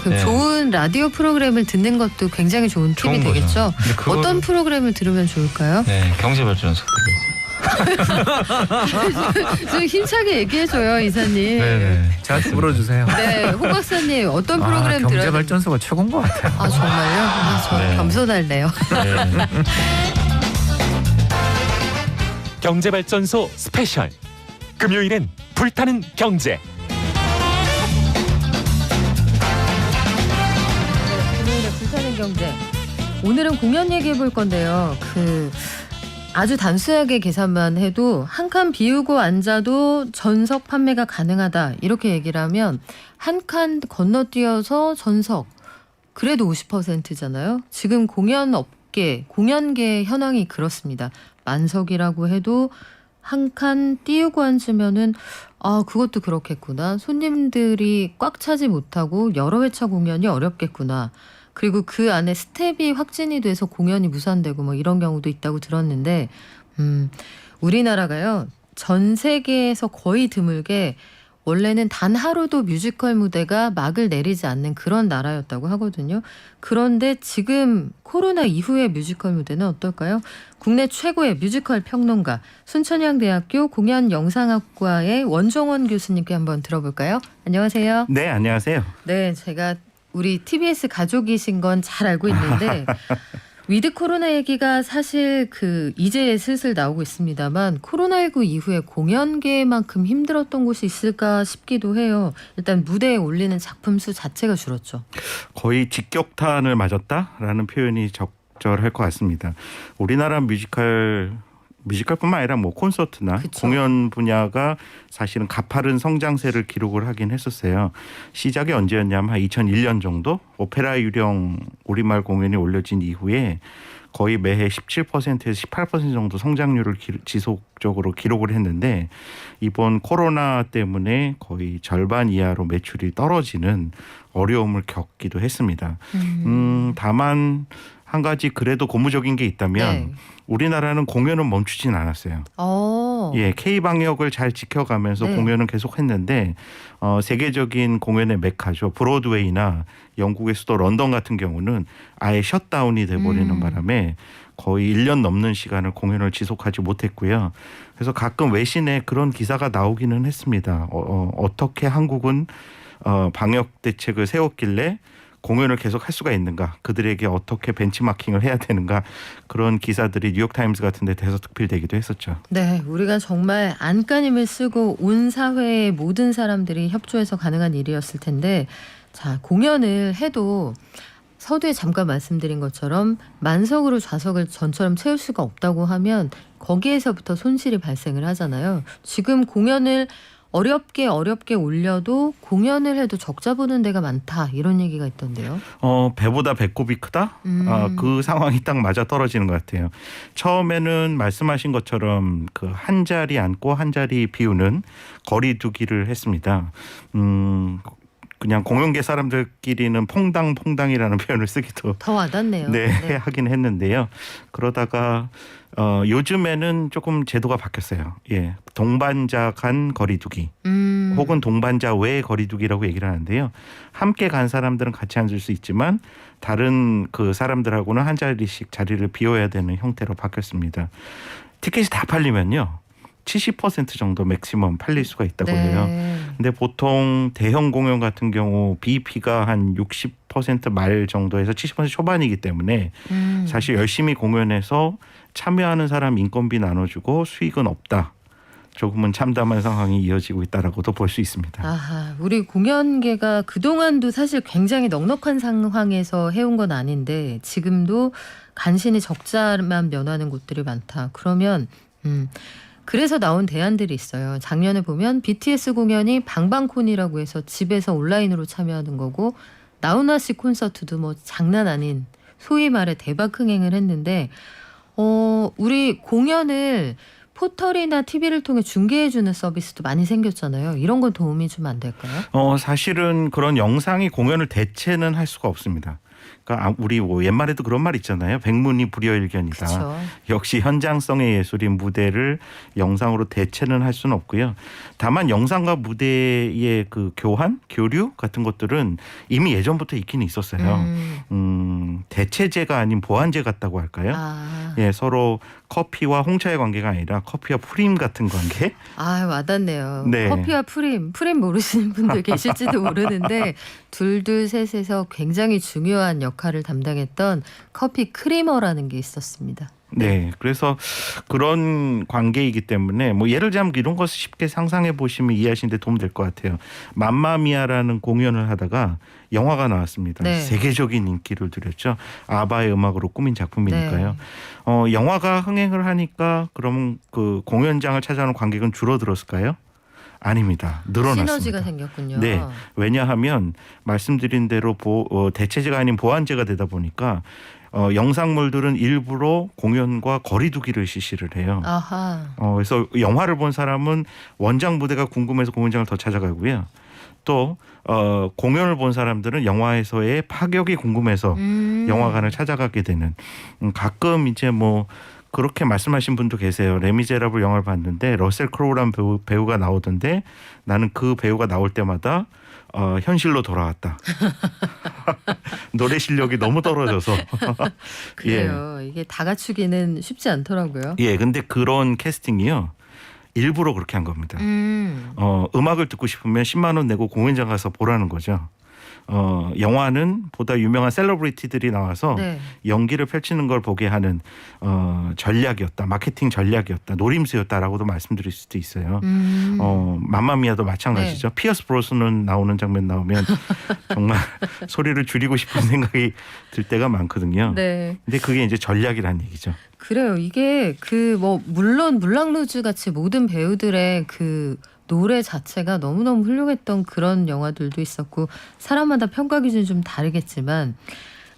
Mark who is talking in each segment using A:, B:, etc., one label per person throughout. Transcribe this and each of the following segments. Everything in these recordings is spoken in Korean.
A: 그
B: 네.
A: 좋은 라디오 프로그램을 듣는 것도 굉장히 좋은 팁이
B: 좋은 거죠.
A: 되겠죠.
B: 근데 그거를-
A: 어떤 프로그램을 들으면 좋을까요?
B: 네, 경제발전소.
A: 좀 힘차게 얘기해줘요, 이사님.
B: 네네.
C: 저한테 물어주세요.
A: 네, 홍 박사님 어떤 프로그램 들어야
C: 경제발전소가 최고인 것 같아요.
A: 아 정말요? 아, 저
B: 네.
A: 겸손할래요.
B: 네.
D: 경제발전소 스페셜 금요일엔 불타는 경제.
A: 금요일에 불타는 경제. 오늘은 공연 얘기해 볼 건데요. 아주 단순하게 계산만 해도 한 칸 비우고 앉아도 전석 판매가 가능하다 이렇게 얘기를 하면 한 칸 건너뛰어서 전석 그래도 50%잖아요. 지금 공연계 현황이 그렇습니다. 만석이라고 해도 한 칸 띄우고 앉으면은 그것도 그렇겠구나. 손님들이 꽉 차지 못하고 여러 회차 공연이 어렵겠구나. 그리고 그 안에 스텝이 확진이 돼서 공연이 무산되고 뭐 이런 경우도 있다고 들었는데 우리나라가요. 전 세계에서 거의 드물게 원래는 단 하루도 뮤지컬 무대가 막을 내리지 않는 그런 나라였다고 하거든요. 그런데 지금 코로나 이후의 뮤지컬 무대는 어떨까요? 국내 최고의 뮤지컬 평론가 순천향대학교 공연영상학과의 원종원 교수님께 한번 들어볼까요? 안녕하세요.
E: 네, 안녕하세요.
A: 네, 제가 우리 TBS 가족이신 건 잘 알고 있는데 위드 코로나 얘기가 사실 이제 슬슬 나오고 있습니다만 코로나19 이후에 공연계만큼 힘들었던 곳이 있을까 싶기도 해요. 일단 무대에 올리는 작품 수 자체가 줄었죠.
E: 거의 직격탄을 맞았다라는 표현이 적절할 것 같습니다. 우리나라 뮤지컬뿐만 아니라 뭐 콘서트나
A: 그쵸.
E: 공연 분야가 사실은 가파른 성장세를 기록을 하긴 했었어요. 시작이 언제였냐면 한 2001년 정도 오페라 유령 우리말 공연이 올려진 이후에 거의 매해 17%에서 18% 정도 성장률을 지속적으로 기록을 했는데 이번 코로나 때문에 거의 절반 이하로 매출이 떨어지는 어려움을 겪기도 했습니다. 다만 한 가지 그래도 고무적인 게 있다면
A: 네.
E: 우리나라는 공연은 멈추진 않았어요. 예, K 방역을 잘 지켜가면서
A: 네.
E: 공연은 계속했는데 세계적인 공연의 메카죠. 브로드웨이나 영국의 수도 런던 같은 경우는 아예 셧다운이 돼버리는 바람에 거의 1년 넘는 시간을 공연을 지속하지 못했고요. 그래서 가끔 외신에 그런 기사가 나오기는 했습니다. 어떻게 한국은 방역 대책을 세웠길래 공연을 계속 할 수가 있는가, 그들에게 어떻게 벤치마킹을 해야 되는가, 그런 기사들이 뉴욕타임스 같은 데 대서특필되기도 했었죠.
A: 네, 우리가 정말 안간힘을 쓰고 온 사회의 모든 사람들이 협조해서 가능한 일이었을 텐데 자, 공연을 해도 서두에 잠깐 말씀드린 것처럼 만석으로 좌석을 전처럼 채울 수가 없다고 하면 거기에서부터 손실이 발생을 하잖아요. 지금 공연을 어렵게 올려도 공연을 해도 적자 보는 데가 많다 이런 얘기가 있던데요.
E: 배보다 배꼽이 크다? 그 상황이 딱 맞아 떨어지는 것 같아요. 처음에는 말씀하신 것처럼 그 한 자리 앉고 한 자리 비우는 거리 두기를 했습니다. 그냥 공연계 사람들끼리는 퐁당이라는 표현을 쓰기도
A: 더 와닿네요.
E: 네, 하긴 했는데요. 그러다가 요즘에는 조금 제도가 바뀌었어요. 예, 동반자 간 거리두기 혹은 동반자 외 거리두기라고 얘기를 하는데요. 함께 간 사람들은 같이 앉을 수 있지만 다른 그 사람들하고는 한 자리씩 자리를 비워야 되는 형태로 바뀌었습니다. 티켓이 다 팔리면요. 70% 정도 맥시멈 팔릴 수가 있다고 해요. 근데 보통 대형 공연 같은 경우 BEP가 한 60% 말 정도에서 70% 초반이기 때문에 사실 열심히 공연해서 참여하는 사람 인건비 나눠주고 수익은 없다. 조금은 참담한 상황이 이어지고 있다라고도 볼 수 있습니다.
A: 아하, 우리 공연계가 그동안도 사실 굉장히 넉넉한 상황에서 해온 건 아닌데 지금도 간신히 적자만 면하는 곳들이 많다. 그러면 그래서 나온 대안들이 있어요. 작년에 보면 BTS 공연이 방방콘이라고 해서 집에서 온라인으로 참여하는 거고 나훈아 씨 콘서트도 뭐 장난 아닌 소위 말해 대박 흥행을 했는데 우리 공연을 포털이나 TV를 통해 중계해주는 서비스도 많이 생겼잖아요. 이런 건 도움이 좀 안 될까요?
E: 사실은 그런 영상이 공연을 대체는 할 수가 없습니다. 그러니까 우리 뭐 옛말에도 그런 말 있잖아요. 백문이 불여일견이다.
A: 그렇죠.
E: 역시 현장성의 예술인 무대를 영상으로 대체는 할 수는 없고요. 다만 영상과 무대의 그 교류 같은 것들은 이미 예전부터 있기는 있었어요. 대체제가 아닌 보완제 같다고 할까요?
A: 아,
E: 예, 서로 커피와 홍차의 관계가 아니라 커피와 프림 같은 관계.
A: 아 와닿네요.
E: 네.
A: 커피와 프림 모르시는 분들 계실지도 모르는데 둘셋에서 굉장히 중요한 역할을 담당했던 커피 크리머라는 게 있었습니다.
E: 네, 그래서 그런 관계이기 때문에 뭐 예를 들자면 이런 것을 쉽게 상상해 보시면 이해하시는데 도움 될 것 같아요. 맘마미아라는 공연을 하다가 영화가 나왔습니다.
A: 네.
E: 세계적인 인기를 누렸죠. 아바의 음악으로 꾸민 작품이니까요.
A: 네.
E: 영화가 흥행을 하니까 그럼 그 공연장을 찾아오는 관객은 줄어들었을까요? 아닙니다. 늘어났습니다.
A: 시너지가 생겼군요.
E: 네, 왜냐하면 말씀드린 대로 대체제가 아닌 보완제가 되다 보니까 영상물들은 일부러 공연과 거리두기를 실시를 해요.
A: 아하.
E: 그래서 영화를 본 사람은 원작 무대가 궁금해서 공연장을 더 찾아가고요. 또 공연을 본 사람들은 영화에서의 파격이 궁금해서 영화관을 찾아가게 되는 가끔 이제 뭐 그렇게 말씀하신 분도 계세요. 레미제라블 영화를 봤는데 러셀 크로우라는 배우가 나오던데 나는 그 배우가 나올 때마다 현실로 돌아왔다. 노래 실력이 너무 떨어져서.
A: 그래요. 이게 다 갖추기는 쉽지 않더라고요.
E: 예, 근데 그런 캐스팅이요. 일부러 그렇게 한 겁니다. 음악을 듣고 싶으면 10만 원 내고 공연장 가서 보라는 거죠. 영화는 보다 유명한 셀러브리티들이 나와서
A: 네.
E: 연기를 펼치는 걸 보게 하는 전략이었다. 마케팅 전략이었다. 노림수였다라고도 말씀드릴 수도 있어요. 맘마미아도 마찬가지죠.
A: 네.
E: 피어스 브로스는 나오는 장면 나오면 정말 소리를 줄이고 싶은 생각이 들 때가 많거든요.
A: 네.
E: 근데 그게 이제 전략이라는 얘기죠.
A: 그래요. 이게 물론 물랑루즈 같이 모든 배우들의 그 노래 자체가 너무너무 훌륭했던 그런 영화들도 있었고 사람마다 평가 기준이 좀 다르겠지만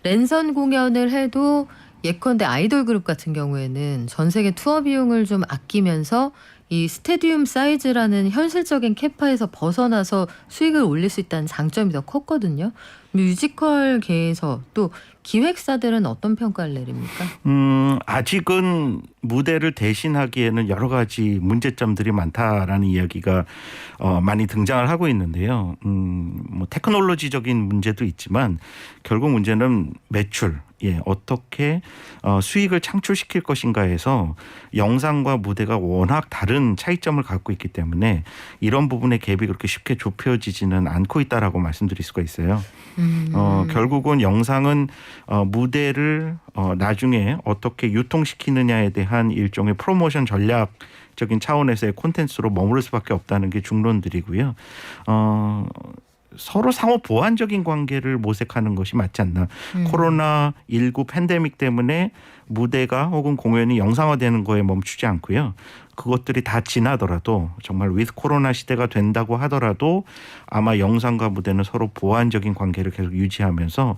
A: 랜선 공연을 해도 예컨대 아이돌 그룹 같은 경우에는 전 세계 투어 비용을 좀 아끼면서 이 스테디움 사이즈라는 현실적인 캐파에서 벗어나서 수익을 올릴 수 있다는 장점이 더 컸거든요. 뮤지컬계에서 또 기획사들은 어떤 평가를 내립니까?
E: 아직은 무대를 대신하기에는 여러 가지 문제점들이 많다라는 이야기가 많이 등장을 하고 있는데요. 뭐 테크놀로지적인 문제도 있지만 결국 문제는 매출, 어떻게 수익을 창출시킬 것인가에서 영상과 무대가 워낙 다른 차이점을 갖고 있기 때문에 이런 부분의 갭이 그렇게 쉽게 좁혀지지는 않고 있다라고 말씀드릴 수가 있어요. 결국은 영상은 무대를 나중에 어떻게 유통시키느냐에 대한 일종의 프로모션 전략적인 차원에서의 콘텐츠로 머무를 수밖에 없다는 게 중론들이고요. 서로 상호 보완적인 관계를 모색하는 것이 맞지 않나. 코로나19 팬데믹 때문에 무대가 혹은 공연이 영상화되는 거에 멈추지 않고요. 그것들이 다 지나더라도 정말 위드 코로나 시대가 된다고 하더라도 아마 영상과 무대는 서로 보완적인 관계를 계속 유지하면서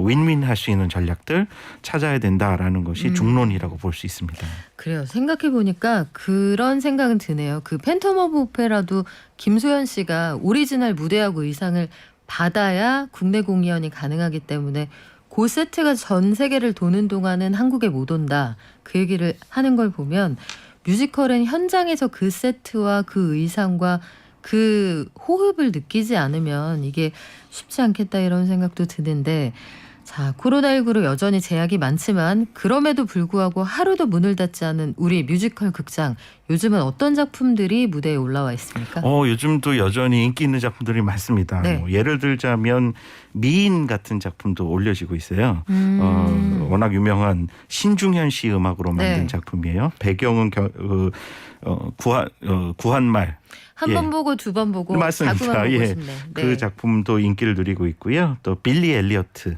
E: 윈윈 할 수 있는 전략들 찾아야 된다라는 것이 중론이라고 볼 수 있습니다.
A: 그래요. 생각해 보니까 그런 생각은 드네요. 그 팬텀 오브 오페라도 김소연 씨가 오리지널 무대하고 의상을 받아야 국내 공연이 가능하기 때문에 그 세트가 전 세계를 도는 동안은 한국에 못 온다. 그 얘기를 하는 걸 보면 뮤지컬은 현장에서 그 세트와 그 의상과 그 호흡을 느끼지 않으면 이게 쉽지 않겠다 이런 생각도 드는데 자, 코로나19로 여전히 제약이 많지만 그럼에도 불구하고 하루도 문을 닫지 않은 우리 뮤지컬 극장. 요즘은 어떤 작품들이 무대에 올라와 있습니까?
E: 요즘도 여전히 인기 있는 작품들이 많습니다.
A: 네.
E: 뭐 예를 들자면 미인 같은 작품도 올려지고 있어요. 워낙 유명한 신중현 씨 음악으로 만든
A: 네.
E: 작품이에요. 배경은 구한말.
A: 한 번 보고 두 번 보고
E: 맞습니다.
A: 자꾸만 보고 싶네. 네.
E: 그 작품도 인기를 누리고 있고요. 또 빌리 엘리어트.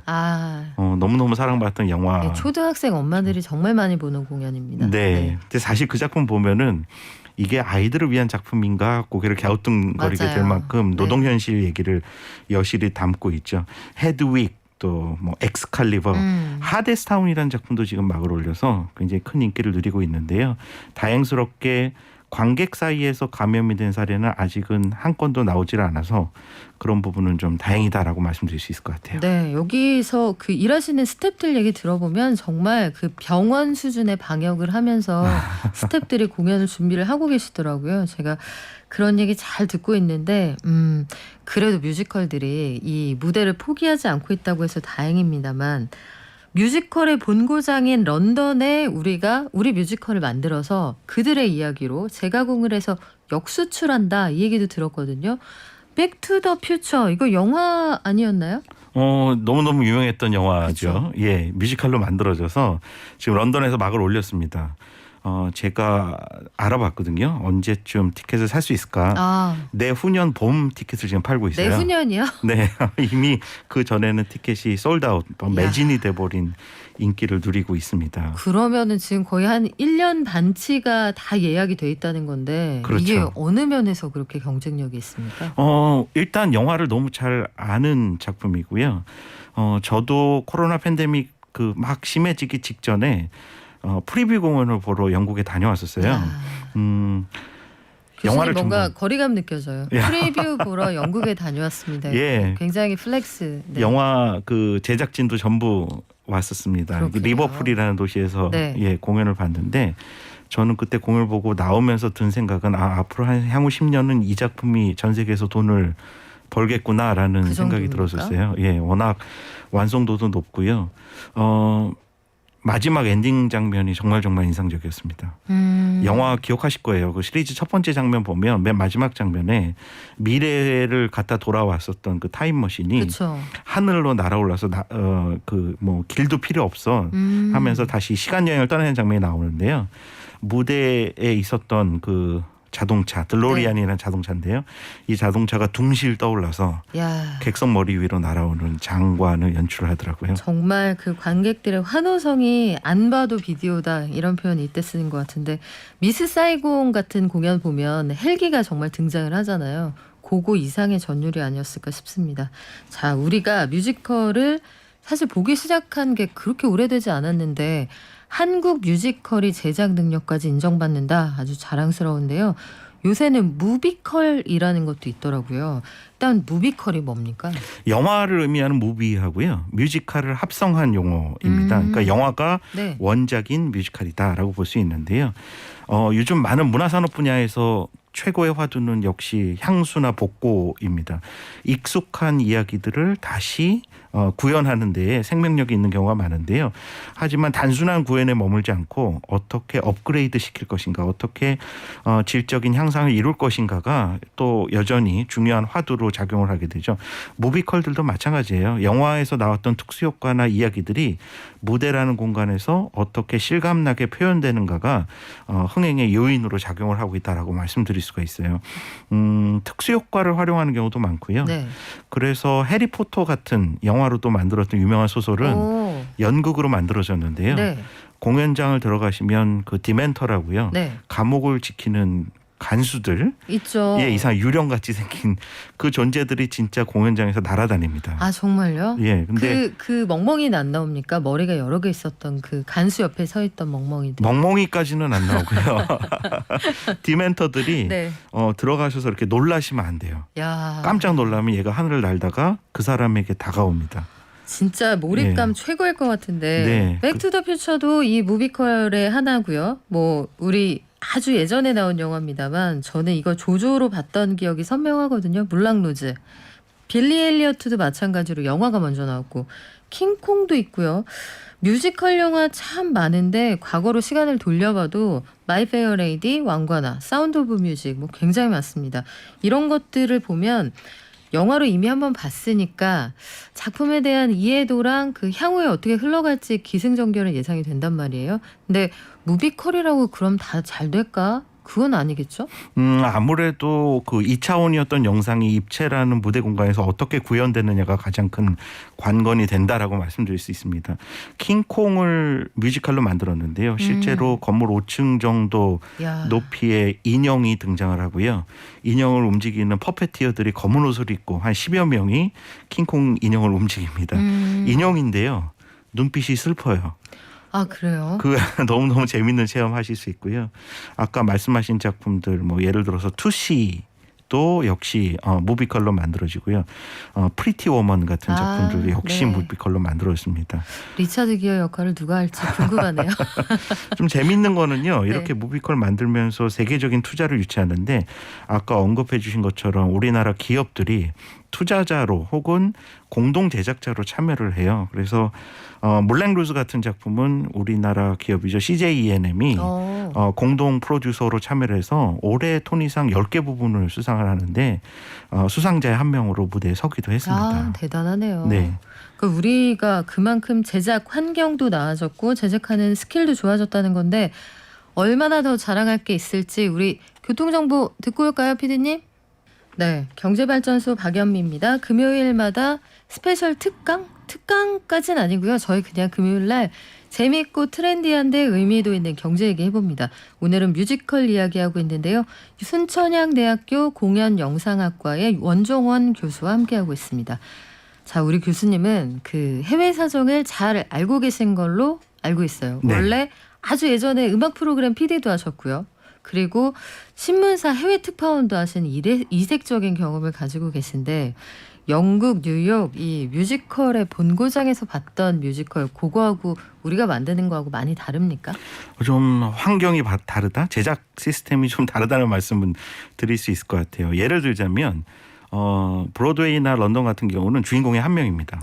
E: 너무너무 사랑받았던 영화.
A: 네, 초등학생 엄마들이 정말 많이 보는 공연입니다.
E: 네. 근데 사실 그 작품 보면은 이게 아이들을 위한 작품인가 고개를 갸우뚱거리게
A: 맞아요.
E: 될 만큼
A: 네.
E: 노동 현실 얘기를 여실히 담고 있죠. 헤드윅 또 뭐 엑스칼리버, 하데스타운이라는 작품도 지금 막을 올려서 굉장히 큰 인기를 누리고 있는데요. 다행스럽게 관객 사이에서 감염이 된 사례는 아직은 한 건도 나오질 않아서 그런 부분은 좀 다행이다라고 말씀드릴 수 있을 것 같아요.
A: 네, 여기서 그 일하시는 스태프들 얘기 들어보면 정말 그 병원 수준의 방역을 하면서 스태프들이 공연을 준비를 하고 계시더라고요. 제가 그런 얘기 잘 듣고 있는데 그래도 뮤지컬들이 이 무대를 포기하지 않고 있다고 해서 다행입니다만 뮤지컬의 본고장인 런던에 우리 뮤지컬을 만들어서 그들의 이야기로 재가공을 해서 역수출한다 이 얘기도 들었거든요. 백투더 퓨처 이거 영화 아니었나요?
E: 너무너무 유명했던 영화죠.
A: 그쵸.
E: 예, 뮤지컬로 만들어져서 지금 런던에서 막을 올렸습니다. 제가 알아봤거든요. 언제쯤 티켓을 살 수 있을까? 내후년 봄 티켓을 지금 팔고 있어요.
A: 내후년이요?
E: 네, 이미 그 전에는 티켓이 솔드아웃, 매진이 돼버린 인기를 누리고 있습니다.
A: 그러면은 지금 거의 한 1년 반치가 다 예약이 돼 있다는 건데
E: 그렇죠.
A: 이게 어느 면에서 그렇게 경쟁력이 있습니까?
E: 일단 영화를 너무 잘 아는 작품이고요. 저도 코로나 팬데믹 그 막 심해지기 직전에 프리뷰 공연을 보러 영국에 다녀왔었어요.
A: 영화를
E: 영화를
A: 뭔가
E: 정말
A: 거리감 느껴져요. 프리뷰 보러 영국에 다녀왔습니다.
E: 예.
A: 굉장히 플렉스. 네.
E: 영화 그 제작진도 전부 왔었습니다.
A: 그렇군요.
E: 리버풀이라는 도시에서
A: 네.
E: 예, 공연을 봤는데 저는 그때 공연을 보고 나오면서 든 생각은 앞으로 향후 10년은 이 작품이 전 세계에서 돈을 벌겠구나라는
A: 그
E: 생각이
A: 정도입니까?
E: 들었었어요. 예, 워낙 완성도도 높고요. 마지막 엔딩 장면이 정말 인상적이었습니다. 영화 기억하실 거예요. 그 시리즈 첫 번째 장면 보면 맨 마지막 장면에 미래를 갔다 돌아왔었던 그 타임머신이
A: 그렇죠.
E: 하늘로 날아올라서 그 뭐 길도 필요 없어 하면서 다시 시간 여행을 떠나는 장면이 나오는데요. 무대에 있었던 그 자동차 들로리안이라는 자동차인데요. 이 자동차가 둥실 떠올라서
A: 야.
E: 객석 머리 위로 날아오는 장관을 연출을 하더라고요.
A: 정말 그 관객들의 환호성이 안 봐도 비디오다 이런 표현이 이때 쓰는 것 같은데 미스 사이공 같은 공연 보면 헬기가 정말 등장을 하잖아요. 그거 이상의 전율이 아니었을까 싶습니다. 자, 우리가 뮤지컬을 사실 보기 시작한 게 그렇게 오래되지 않았는데 한국 뮤지컬이 제작 능력까지 인정받는다. 아주 자랑스러운데요. 요새는 무비컬이라는 것도 있더라고요. 일단 무비컬이 뭡니까?
E: 영화를 의미하는 무비하고요. 뮤지컬을 합성한 용어입니다. 그러니까 영화가
A: 네.
E: 원작인 뮤지컬이다라고 볼 수 있는데요. 요즘 많은 문화산업 분야에서 최고의 화두는 역시 향수나 복고입니다. 익숙한 이야기들을 다시 구현하는 데에 생명력이 있는 경우가 많은데요. 하지만 단순한 구현에 머물지 않고 어떻게 업그레이드 시킬 것인가, 어떻게 질적인 향상을 이룰 것인가가 또 여전히 중요한 화두로 작용을 하게 되죠. 무비컬들도 마찬가지예요. 영화에서 나왔던 특수효과나 이야기들이 무대라는 공간에서 어떻게 실감나게 표현되는가가 흥행의 요인으로 작용을 하고 있다라고 말씀드릴 수가 있어요. 특수효과를 활용하는 경우도 많고요.
A: 네.
E: 그래서 해리포터 같은 영화로도 만들었던 유명한 소설은
A: 오.
E: 연극으로 만들어졌는데요.
A: 네.
E: 공연장을 들어가시면 그 디멘터라고요.
A: 네.
E: 감옥을 지키는 간수들,
A: 있죠.
E: 예, 이상 유령같이 생긴 그 존재들이 진짜 공연장에서 날아다닙니다.
A: 아, 정말요?
E: 예, 근데
A: 그 멍멍이는 안 나옵니까? 머리가 여러 개 있었던 그 간수 옆에 서 있던 멍멍이들.
E: 멍멍이까지는 안 나오고요. 디멘터들이
A: 네.
E: 들어가셔서 이렇게 놀라시면 안 돼요.
A: 야.
E: 깜짝 놀라면 얘가 하늘을 날다가 그 사람에게 다가옵니다.
A: 진짜 몰입감 최고일 것 같은데.
E: 네.
A: 백투더퓨처도 이 무비컬의 하나고요. 뭐 우리 아주 예전에 나온 영화입니다만 저는 이거 조조로 봤던 기억이 선명하거든요. 물랑루즈. 빌리 엘리어트도 마찬가지로 영화가 먼저 나왔고 킹콩도 있고요. 뮤지컬 영화 참 많은데 과거로 시간을 돌려봐도 마이 페어 레이디, 왕관아, 사운드 오브 뮤직 뭐 굉장히 많습니다. 이런 것들을 보면 영화로 이미 한번 봤으니까 작품에 대한 이해도랑 그 향후에 어떻게 흘러갈지 기승전결은 예상이 된단 말이에요. 근데 무비컬이라고 그럼 다 잘 될까? 그건 아니겠죠?
E: 아무래도 그 2차원이었던 영상이 입체라는 무대 공간에서 어떻게 구현되느냐가 가장 큰 관건이 된다라고 말씀드릴 수 있습니다. 킹콩을 뮤지컬로 만들었는데요. 실제로 건물 5층 정도
A: 야.
E: 높이의 인형이 등장을 하고요. 인형을 움직이는 퍼페티어들이 검은 옷을 입고 한 10여 명이 킹콩 인형을 움직입니다. 인형인데요. 눈빛이 슬퍼요.
A: 아 그래요?
E: 그 너무너무 재밌는 체험 하실 수 있고요. 아까 말씀하신 작품들 뭐 예를 들어서 투시 또 역시 무비컬로 만들어지고요. 프리티 워먼 같은 작품들도 역시
A: 네.
E: 무비컬로 만들어졌습니다.
A: 리차드 기어 역할을 누가 할지 궁금하네요.
E: 좀 재밌는 거는요. 이렇게
A: 네.
E: 무비컬 만들면서 세계적인 투자를 유치하는데 아까 언급해 주신 것처럼 우리나라 기업들이 투자자로 혹은 공동 제작자로 참여를 해요. 그래서 몰랭 루즈 같은 작품은 우리나라 기업이죠. CJ E&M이 공동 프로듀서로 참여를 해서 올해 토니상 10개 부분을 수상을 하는데 수상자의 한 명으로 무대에 서기도 했습니다.
A: 아, 대단하네요.
E: 네.
A: 그 우리가 그만큼 제작 환경도 나아졌고 제작하는 스킬도 좋아졌다는 건데 얼마나 더 자랑할 게 있을지 우리 교통정보 듣고 올까요, 피디님? 네, 경제발전소 박연미입니다. 금요일마다 스페셜 특강? 특강까지는 아니고요. 저희 그냥 금요일날 재미있고 트렌디한데 의미도 있는 경제 얘기 해봅니다. 오늘은 뮤지컬 이야기하고 있는데요. 순천향대학교 공연영상학과의 원종원 교수와 함께하고 있습니다. 자, 우리 교수님은 그 해외 사정을 잘 알고 계신 걸로 알고 있어요.
E: 네.
A: 원래 아주 예전에 음악 프로그램 PD도 하셨고요. 그리고 신문사 해외 특파원도 하신 이색적인 경험을 가지고 계신데 영국, 뉴욕 이 뮤지컬의 본고장에서 봤던 뮤지컬 그거하고 우리가 만드는 거하고 많이 다릅니까?
E: 좀 환경이 다르다? 제작 시스템이 좀 다르다는 말씀은 드릴 수 있을 것 같아요. 예를 들자면 브로드웨이나 런던 같은 경우는 주인공이 한 명입니다.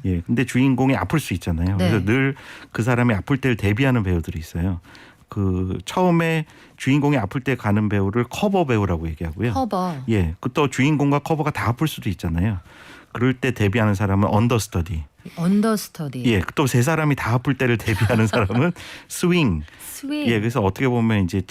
E: 예, 근데 주인공이 아플 수 있잖아요.
A: 네.
E: 그래서 늘 그 사람이 아플 때를 대비하는 배우들이 있어요. 그 처음에 주인공이 아플 때 가는 배우를 커버 배우라고 얘기하고요.
A: 커버.
E: 예, 또 주인공과 커버가 다 아플 수도 있잖아요. 그럴 때 대비하는 사람은 언더스터디.
A: 언더스터디.
E: 예, 또 세 사람이 다 아플 때를 대비하는 사람은 스윙.
A: 스윙.
E: 예, 그래서 어떻게 보면 이제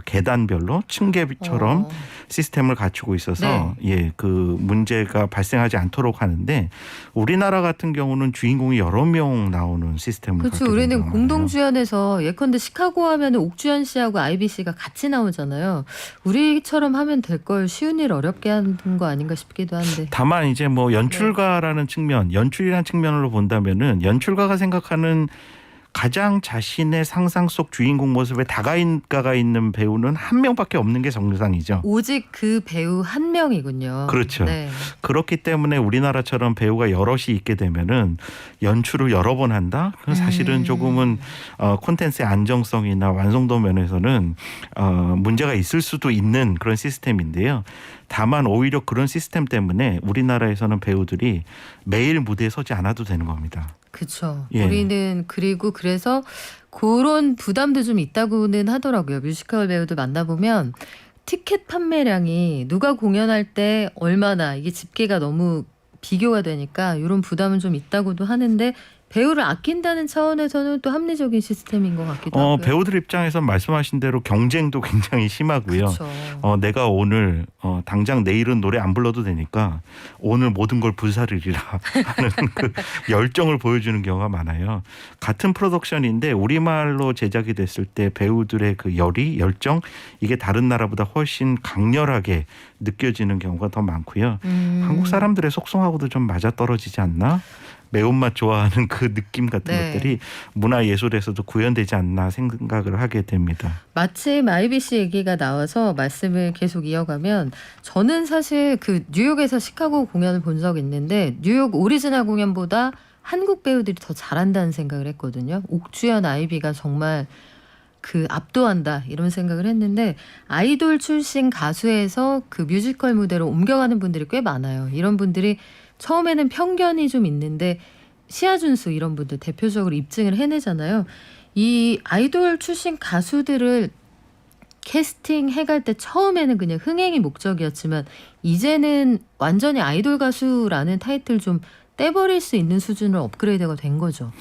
E: 계단별로 층계처럼 시스템을 갖추고 있어서 예, 그 문제가 발생하지 않도록 하는데 우리나라 같은 경우는 주인공이 여러 명 나오는 시스템을
A: 그렇죠.
E: 갖게
A: 우리는
E: 되는
A: 공동주연에서 예컨대 시카고 하면 옥주현 씨하고 아이비 씨가 같이 나오잖아요. 우리처럼 하면 될 걸 쉬운 일 어렵게 하는 거 아닌가 싶기도 한데.
E: 다만 이제 뭐 연출가라는 측면, 연출이라는 측면으로 본다면은 연출가가 생각하는 가장 자신의 상상 속 주인공 모습에 다가가 있는 배우는 한 명밖에 없는 게 정상이죠.
A: 오직 그 배우 한 명이군요.
E: 그렇죠.
A: 네.
E: 그렇기 때문에 우리나라처럼 배우가 여럿이 있게 되면은 연출을 여러 번 한다. 그건 사실은 조금은 콘텐츠의 안정성이나 완성도 면에서는 문제가 있을 수도 있는 그런 시스템인데요. 다만 오히려 그런 시스템 때문에 우리나라에서는 배우들이 매일 무대에 서지 않아도 되는 겁니다.
A: 그렇죠.
E: 예.
A: 우리는 그리고 그래서 그런 부담도 좀 있다고는 하더라고요. 뮤지컬 배우들 만나보면 티켓 판매량이 누가 공연할 때 얼마나 이게 집계가 너무 비교가 되니까 이런 부담은 좀 있다고도 하는데 배우를 아낀다는 차원에서는 또 합리적인 시스템인 것 같기도 하고요.
E: 배우들 입장에서 말씀하신 대로 경쟁도 굉장히 심하고요.
A: 그렇죠.
E: 내가 오늘 당장 내일은 노래 안 불러도 되니까 오늘 모든 걸 불사르리라 하는 그 열정을 보여주는 경우가 많아요. 같은 프로덕션인데 우리말로 제작이 됐을 때 배우들의 그 열정 이게 다른 나라보다 훨씬 강렬하게 느껴지는 경우가 더 많고요. 한국 사람들의 속성하고도 좀 맞아떨어지지 않나? 매운맛 좋아하는 그 느낌 같은
A: 네.
E: 것들이 문화예술에서도 구현되지 않나 생각을 하게 됩니다.
A: 마침 아이비 씨 얘기가 나와서 말씀을 계속 이어가면 저는 사실 그 뉴욕에서 시카고 공연을 본 적이 있는데 뉴욕 오리지널 공연보다 한국 배우들이 더 잘한다는 생각을 했거든요. 옥주현 아이비가 정말 그 압도한다 이런 생각을 했는데 아이돌 출신 가수에서 그 뮤지컬 무대로 옮겨가는 분들이 꽤 많아요. 이런 분들이 처음에는 편견이 좀 있는데 시아준수 이런 분들 대표적으로 입증을 해내잖아요. 이 아이돌 출신 가수들을 캐스팅 해갈 때 처음에는 그냥 흥행이 목적이었지만 이제는 완전히 아이돌 가수라는 타이틀 좀 떼버릴 수 있는 수준으로 업그레이드가 된 거죠.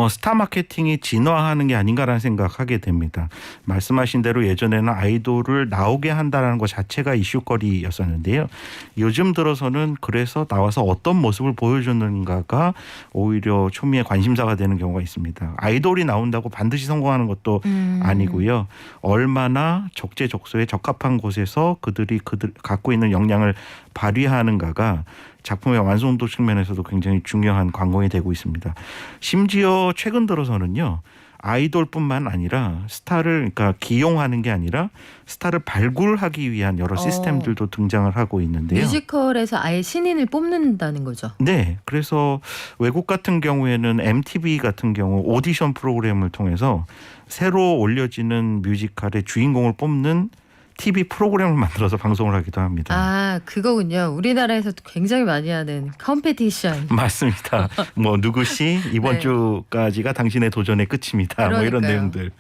E: 스타 마케팅이 진화하는 게 아닌가라는 생각하게 됩니다. 말씀하신 대로 예전에는 아이돌을 나오게 한다는 것 자체가 이슈거리였었는데요. 요즘 들어서는 그래서 나와서 어떤 모습을 보여주는가가 오히려 초미의 관심사가 되는 경우가 있습니다. 아이돌이 나온다고 반드시 성공하는 것도 아니고요. 얼마나 적재적소에 적합한 곳에서 그들이 갖고 있는 역량을 발휘하는가가 작품의 완성도 측면에서도 굉장히 중요한 관건이 되고 있습니다. 심지어 최근 들어서는요. 아이돌뿐만 아니라 스타를 그러니까 기용하는 게 아니라 스타를 발굴하기 위한 여러 시스템들도 등장을 하고 있는데요.
A: 뮤지컬에서 아예 신인을 뽑는다는 거죠.
E: 네. 그래서 외국 같은 경우에는 MTV 같은 경우 오디션 프로그램을 통해서 새로 올려지는 뮤지컬의 주인공을 뽑는 TV 프로그램을 만들어서 방송을 하기도 합니다.
A: 아, 그거군요. 우리나라에서도 굉장히 많이 하는 컴피티션.
E: 맞습니다. 뭐 누구시 이번
A: 네.
E: 주까지가 당신의 도전의 끝입니다. 뭐 이런
A: 그러니까요.
E: 내용들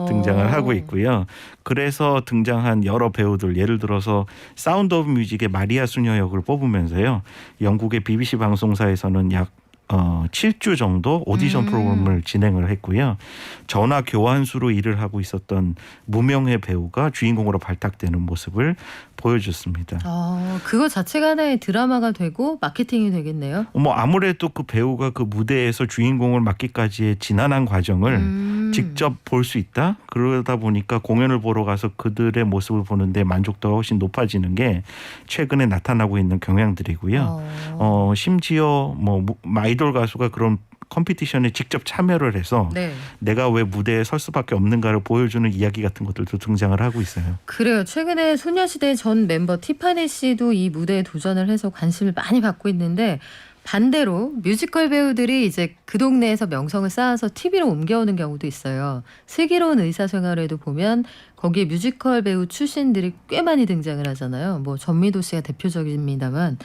E: 등장을 하고 있고요. 그래서 등장한 여러 배우들 예를 들어서 사운드 오브 뮤직의 마리아 수녀 역을 뽑으면서요. 영국의 BBC 방송사에서는 약 7주 정도 오디션 프로그램을 진행을 했고요. 전화 교환수로 일을 하고 있었던 무명의 배우가 주인공으로 발탁되는 모습을 보여줬습니다.
A: 그거 자체가 하나의 드라마가 되고 마케팅이 되겠네요.
E: 뭐 아무래도 그 배우가 그 무대에서 주인공을 맡기까지의 지난한 과정을 직접 볼 수 있다. 그러다 보니까 공연을 보러 가서 그들의 모습을 보는데 만족도가 훨씬 높아지는 게 최근에 나타나고 있는 경향들이고요. 심지어 뭐 아이돌 가수가 그런 컴피티션에 직접 참여를 해서
A: 네.
E: 내가 왜 무대에 설 수밖에 없는가를 보여주는 이야기 같은 것들도 등장을 하고 있어요.
A: 그래요. 최근에 소녀시대 전 멤버 티파니 씨도 이 무대에 도전을 해서 관심을 많이 받고 있는데 반대로 뮤지컬 배우들이 이제 그 동네에서 명성을 쌓아서 TV로 옮겨오는 경우도 있어요. 슬기로운 의사생활에도 보면 거기에 뮤지컬 배우 출신들이 꽤 많이 등장을 하잖아요. 뭐 전미도 씨가 대표적입니다만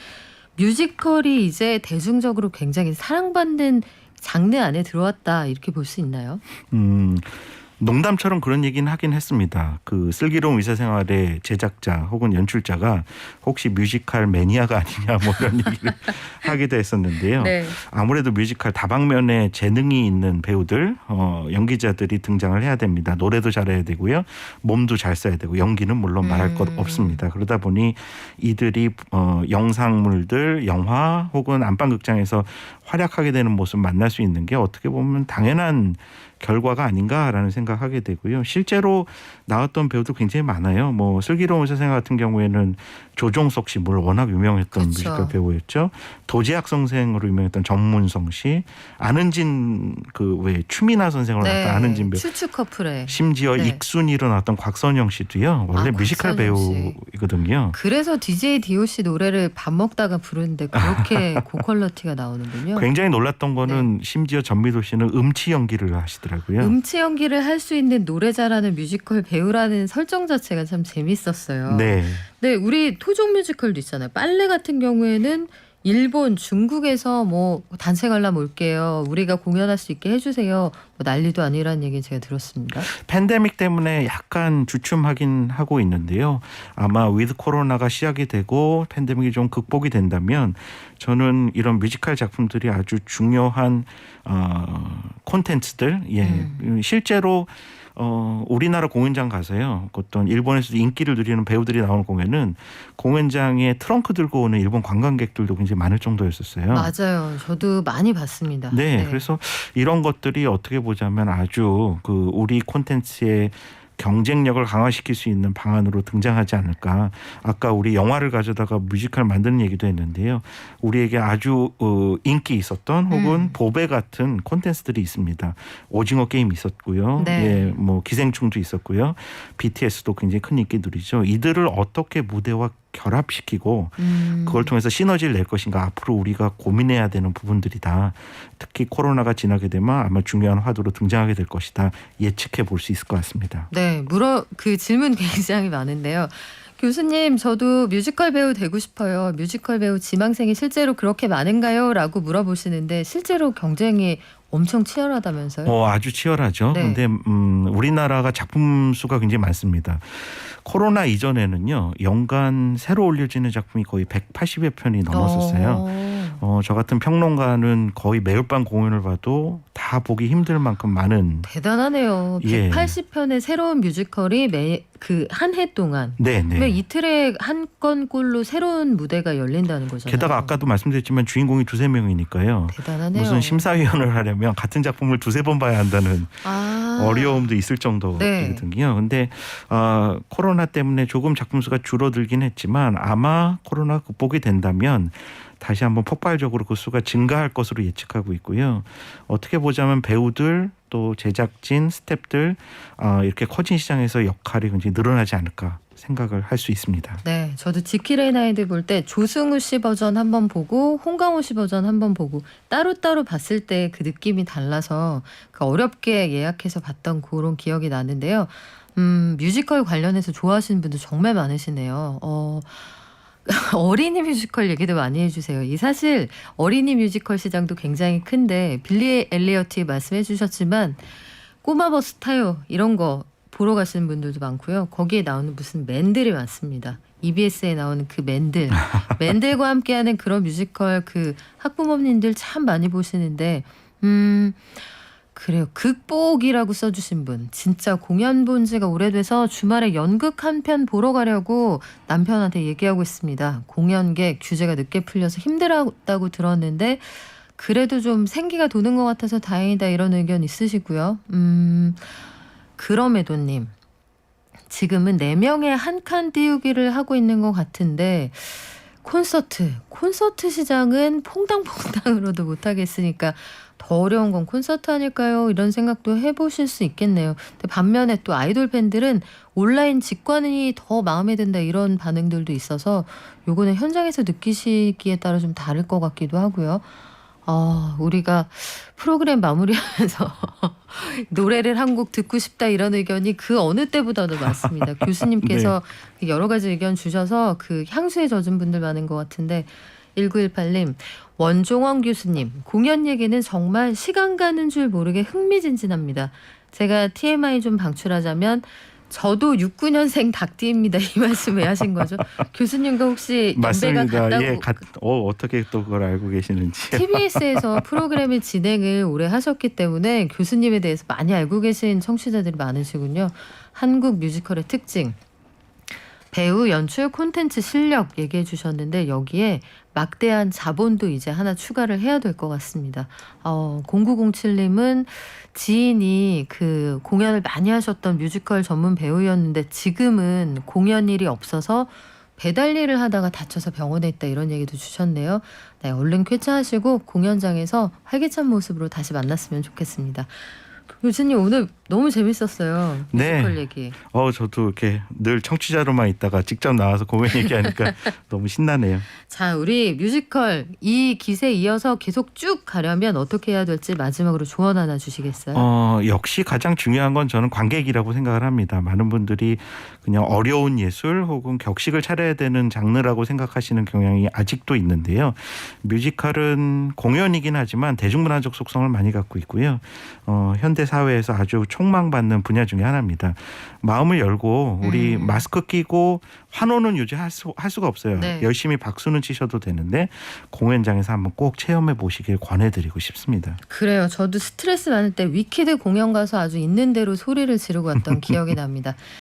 A: 뮤지컬이 이제 대중적으로 굉장히 사랑받는 장르 안에 들어왔다 이렇게 볼 수 있나요?
E: 농담처럼 그런 얘기는 하긴 했습니다. 그 슬기로운 의사생활의 제작자 혹은 연출자가 혹시 뮤지컬 매니아가 아니냐 뭐 이런 얘기를 하기도 했었는데요.
A: 네.
E: 아무래도 뮤지컬 다방면에 재능이 있는 배우들, 연기자들이 등장을 해야 됩니다. 노래도 잘해야 되고요. 몸도 잘 써야 되고 연기는 물론 말할 것 없습니다. 그러다 보니 이들이 영상물들, 영화 혹은 안방극장에서 활약하게 되는 모습 만날 수 있는 게 어떻게 보면 당연한 결과가 아닌가라는 생각하게 되고요. 실제로 나왔던 배우도 굉장히 많아요. 뭐 슬기로운 의사생활 같은 경우에는 조종석 씨, 물 워낙 유명했던
A: 그쵸.
E: 뮤지컬 배우였죠. 도제학 선생으로 유명했던 전문성 씨, 안은진 그 왜 추미나 선생으로 나왔던 안은진 배우,
A: 추추 커플에.
E: 심지어
A: 네.
E: 익순이로 나왔던 곽선영 씨도요. 원래 뮤지컬
A: 곽선영 씨.
E: 배우이거든요.
A: 그래서 DJ DOC 노래를 밥 먹다가 부르는데 그렇게 고퀄러티가 나오는군요.
E: 굉장히 놀랐던 거는 심지어 전미도 씨는 음치 연기를 하시더라고요.
A: 음치 연기를 할 수 있는 노래 잘하는 뮤지컬 배우라는 설정 자체가 참 재밌었어요.
E: 네.
A: 네, 우리 토종 뮤지컬도 있잖아요. 빨래 같은 경우에는 일본, 중국에서 뭐 단체 관람 올게요. 우리가 공연할 수 있게 해주세요. 뭐 난리도 아니라는 얘기 제가 들었습니다.
E: 팬데믹 때문에 약간 주춤하긴 하고 있는데요. 아마 위드 코로나가 시작이 되고 팬데믹이 좀 극복이 된다면 저는 이런 뮤지컬 작품들이 아주 중요한 콘텐츠들, 실제로 우리나라 공연장 가서요. 어떤 일본에서도 인기를 누리는 배우들이 나오는 공연은 공연장에 트렁크 들고 오는 일본 관광객들도 굉장히 많을 정도였었어요.
A: 맞아요. 저도 많이 봤습니다.
E: 네, 그래서 이런 것들이 어떻게 보자면 아주 그 우리 콘텐츠의 경쟁력을 강화시킬 수 있는 방안으로 등장하지 않을까. 아까 우리 영화를 가져다가 뮤지컬 만드는 얘기도 했는데요. 우리에게 아주 인기 있었던 혹은 보배 같은 콘텐츠들이 있습니다. 오징어 게임 있었고요.
A: 네.
E: 예, 뭐 기생충도 있었고요. BTS도 굉장히 큰 인기 누리죠. 이들을 어떻게 무대와 결합시키고 그걸 통해서 시너지를 낼 것인가 앞으로 우리가 고민해야 되는 부분들이다. 특히 코로나가 지나게 되면 아마 중요한 화두로 등장하게 될 것이다. 예측해 볼 수 있을 것 같습니다.
A: 네, 그 질문 굉장히 많은데요. 교수님, 저도 뮤지컬 배우 되고 싶어요. 뮤지컬 배우 지망생이 실제로 그렇게 많은가요? 라고 물어보시는데 실제로 경쟁이 엄청 치열하다면서요?
E: 아주 치열하죠.
A: 네.
E: 근데 우리나라가 작품 수가 굉장히 많습니다. 코로나 이전에는요. 연간 새로 올려지는 작품이 거의 180여 편이 넘었었어요. 저 같은 평론가는 거의 매일 밤 공연을 봐도 다 보기 힘들 만큼 많은.
A: 대단하네요.
E: 예.
A: 180편의 새로운 뮤지컬이 한 해 동안.
E: 네.
A: 그러니까 이틀에 한 건꼴로 새로운 무대가 열린다는 거잖아요.
E: 게다가 아까도 말씀드렸지만 주인공이 2-3명이니까요.
A: 대단하네요.
E: 무슨 심사위원을 하려면 같은 작품을 2-3번 봐야 한다는 어려움도 있을 정도거든요. 근데 코로나 때문에 조금 작품 수가 줄어들긴 했지만 아마 코로나 극복이 된다면 다시 한번 폭발적으로 그 수가 증가할 것으로 예측하고 있고요. 어떻게 보자면 배우들 또 제작진, 스태프들 이렇게 커진 시장에서 역할이 굉장히 늘어나지 않을까 생각을 할 수 있습니다.
A: 네, 저도 지킬의 나이드 볼 때 조승우 씨 버전 한번 보고 홍강호 씨 버전 한번 보고 따로따로 봤을 때 그 느낌이 달라서 그 어렵게 예약해서 봤던 그런 기억이 나는데요. 뮤지컬 관련해서 좋아하시는 분들 정말 많으시네요. 어린이 뮤지컬 얘기도 많이 해주세요. 이 사실 어린이 뮤지컬 시장도 굉장히 큰데 빌리 엘리어트 말씀해 주셨지만 꼬마 버스 타요 이런 거 보러 가시는 분들도 많고요. 거기에 나오는 무슨 맨들이 많습니다. EBS에 나오는 그 맨들. 맨들과 함께하는 그런 뮤지컬 그 학부모님들 참 많이 보시는데 그래요. 극복이라고 써주신 분. 진짜 공연 본 지가 오래돼서 주말에 연극 한 편 보러 가려고 남편한테 얘기하고 있습니다. 공연객 규제가 늦게 풀려서 힘들었다고 들었는데 그래도 좀 생기가 도는 것 같아서 다행이다 이런 의견 있으시고요. 그럼에도님. 지금은 4명의 한 칸 띄우기를 하고 있는 것 같은데 콘서트 시장은 퐁당퐁당으로도 못하겠으니까 더 어려운 건 콘서트 아닐까요? 이런 생각도 해보실 수 있겠네요. 근데 반면에 또 아이돌 팬들은 온라인 직관이 더 마음에 든다 이런 반응들도 있어서 요거는 현장에서 느끼시기에 따라 좀 다를 것 같기도 하고요. 우리가 프로그램 마무리하면서 노래를 한 곡 듣고 싶다 이런 의견이 그 어느 때보다도 많습니다. 교수님께서 여러 가지 의견 주셔서 그 향수에 젖은 분들 많은 것 같은데 1918님, 원종원 교수님, 공연 얘기는 정말 시간 가는 줄 모르게 흥미진진합니다. 제가 TMI 좀 방출하자면 저도 69년생 닭띠입니다. 이 말씀 왜 하신 거죠? 교수님과 혹시 연배가
E: 맞습니다.
A: 같다고
E: 예, 어떻게 또 그걸 알고 계시는지.
A: TBS에서 프로그램의 진행을 오래 하셨기 때문에 교수님에 대해서 많이 알고 계신 청취자들이 많으시군요. 한국 뮤지컬의 특징. 배우, 연출, 콘텐츠 실력 얘기해 주셨는데 여기에 막대한 자본도 이제 하나 추가를 해야 될 것 같습니다. 0907님은 지인이 그 공연을 많이 하셨던 뮤지컬 전문 배우였는데 지금은 공연 일이 없어서 배달 일을 하다가 다쳐서 병원에 있다 이런 얘기도 주셨네요. 네, 얼른 쾌차하시고 공연장에서 활기찬 모습으로 다시 만났으면 좋겠습니다. 교수님 오늘 너무 재밌었어요. 뮤지컬
E: 네.
A: 얘기.
E: 저도 이렇게 늘 청취자로만 있다가 직접 나와서 공연 얘기하니까 너무 신나네요.
A: 자, 우리 뮤지컬 이 기세 이어서 계속 쭉 가려면 어떻게 해야 될지 마지막으로 조언 하나 주시겠어요?
E: 역시 가장 중요한 건 저는 관객이라고 생각을 합니다. 많은 분들이 그냥 어려운 예술 혹은 격식을 차려야 되는 장르라고 생각하시는 경향이 아직도 있는데요. 뮤지컬은 공연이긴 하지만 대중문화적 속성을 많이 갖고 있고요. 현대 사회에서 아주 촉망받는 분야 중에 하나입니다. 마음을 열고 우리 마스크 끼고 환호는 요즘 할 수가 없어요.
A: 네.
E: 열심히 박수는 치셔도 되는데 공연장에서 한번 꼭 체험해 보시길 권해드리고 싶습니다.
A: 그래요. 저도 스트레스 많을 때 위키드 공연 가서 아주 있는 대로 소리를 지르고 왔던 기억이 납니다.